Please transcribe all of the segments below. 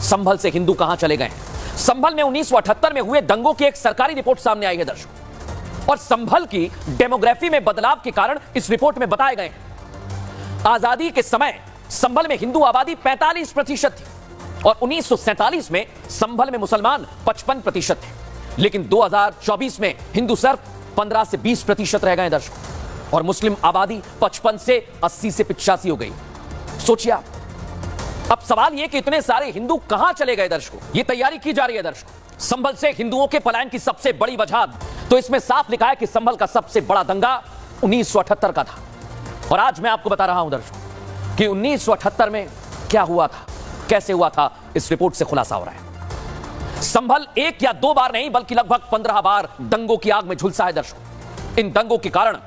संभल से हिंदू कहां चले गए? संभल में 1978 में हुए दंगों की एक सरकारी रिपोर्ट सामने आई है दर्शकों, और संभल की डेमोग्राफी में बदलाव के कारण इस रिपोर्ट में बताए गए हैं। आजादी के समय संभल में हिंदू आबादी 45% थी और 1947 में संभल में मुसलमान 55% थे, लेकिन 2024 में हिंदू सिर्फ 15 से 20% रह गए दर्शकों, और मुस्लिम आबादी 55 से 80 से 85 हो गई। सोचिए आप, अब सवाल यह कि इतने सारे हिंदू कहां चले गए दर्शकों? यह तैयारी की जा रही है दर्शकों। संभल से हिंदुओं के पलायन की सबसे बड़ी वजह तो इसमें साफ लिखा है कि संभल का सबसे बड़ा दंगा 1978 का था, और आज मैं आपको बता रहा हूं दर्शकों कि 1978 में क्या हुआ था, कैसे हुआ था, इस रिपोर्ट से खुलासा हो रहा है। संभल एक या दो बार नहीं बल्कि लगभग 15 बार दंगों की आग में झुलसा है दर्शकों। इन दंगों के कारण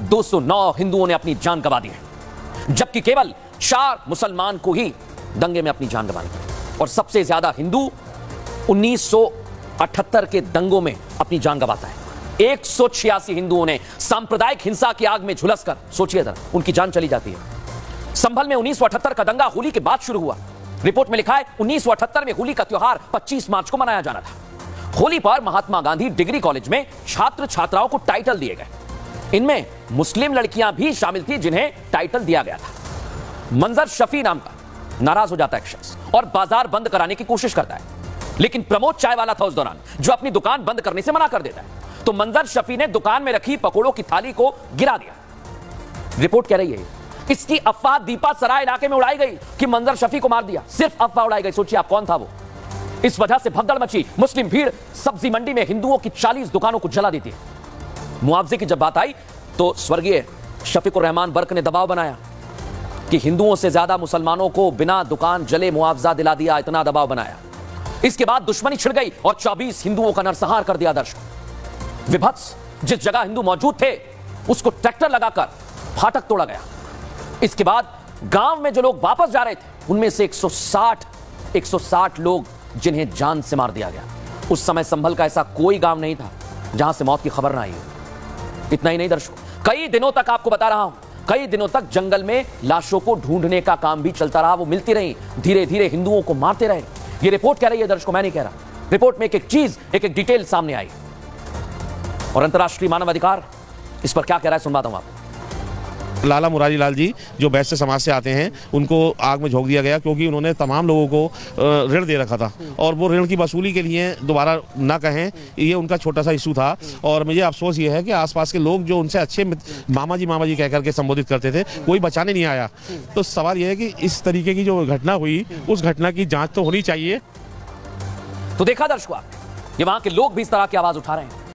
209 हिंदुओं ने अपनी जान गंवा दी है, जबकि केवल 4 मुसलमान को ही दंगे में अपनी जान गंवानी पड़ी, और सबसे ज्यादा हिंदू 1978 के दंगों में अपनी जान गंवाता है। 186 हिंदुओं ने सांप्रदायिक हिंसा की आग में झुलसकर, सोचिए जरा, उनकी जान चली जाती है। संभल में 1978 का दंगा होली के बाद शुरू हुआ। रिपोर्ट में लिखा है 1978 में होली का त्योहार 25 मार्च को मनाया जाना था। होली पर महात्मा गांधी डिग्री कॉलेज में छात्र छात्राओं को टाइटल दिए गए। इनमें मुस्लिम लड़कियां भी शामिल थी जिन्हें टाइटल दिया गया था। मंजर शफी नाम का नाराज हो जाता है एक शख्स और बाजार बंद कराने की कोशिश करता है, लेकिन प्रमोद चाय वाला था उस दौरान जो अपनी दुकान बंद करने से मना कर देता है। तो मंजर शफी ने दुकान में रखी पकोड़ों की थाली को गिरा दिया। रिपोर्ट कह रही है इसकी अफवाह दीपा सराय इलाके में उड़ाई गई कि मंजर शफी को मार दिया। सिर्फ अफवाह उड़ाई गई, सोचिए आप कौन था वो। इस वजह से भगदड़ मची। मुस्लिम भीड़ सब्जी मंडी में हिंदुओं की 40 दुकानों को जला देती है। मुआवजे की जब बात आई तो स्वर्गीय शफीकुर रहमान बर्क ने दबाव बनाया कि हिंदुओं से ज्यादा मुसलमानों को बिना दुकान जले मुआवजा दिला दिया, इतना दबाव बनाया। इसके बाद दुश्मनी छिड़ गई और 24 हिंदुओं का नरसंहार कर दिया दर्शकों। विभत्स, जिस जगह हिंदू मौजूद थे उसको ट्रैक्टर लगाकर फाटक तोड़ा गया। इसके बाद गांव में जो लोग वापस जा रहे थे उनमें से 160 लोग जिन्हें जान से मार दिया गया। उस समय संभल का ऐसा कोई गांव नहीं था जहां से मौत की खबर ना आई हो। इतना ही नहीं दर्शकों, कई दिनों तक, आपको बता रहा हूं, कई दिनों तक जंगल में लाशों को ढूंढने का काम भी चलता रहा। वो मिलती रही, धीरे धीरे हिंदुओं को मारते रहे। ये रिपोर्ट कह रही है दर्शकों, मैं नहीं कह रहा। रिपोर्ट में एक एक चीज, एक एक डिटेल सामने आई। और अंतर्राष्ट्रीय मानवाधिकार इस पर क्या कह रहा है सुनवाता हूं आपको। लाला मुरारी लाल जी जो वैश्य समाज से आते हैं उनको आग में झोंक दिया गया क्योंकि उन्होंने तमाम लोगों को ऋण दे रखा था, और वो ऋण की वसूली के लिए दोबारा ना कहें, ये उनका छोटा सा इशू था। और मुझे अफसोस ये है कि आसपास के लोग जो उनसे अच्छे मामा जी कह करके संबोधित करते थे, कोई बचाने नहीं आया। तो सवाल यह है कि इस तरीके की जो घटना हुई उस घटना की जाँच तो होनी चाहिए। तो देखा दर्शकों, ये वहां के लोग भी इस तरह की आवाज उठा रहे हैं।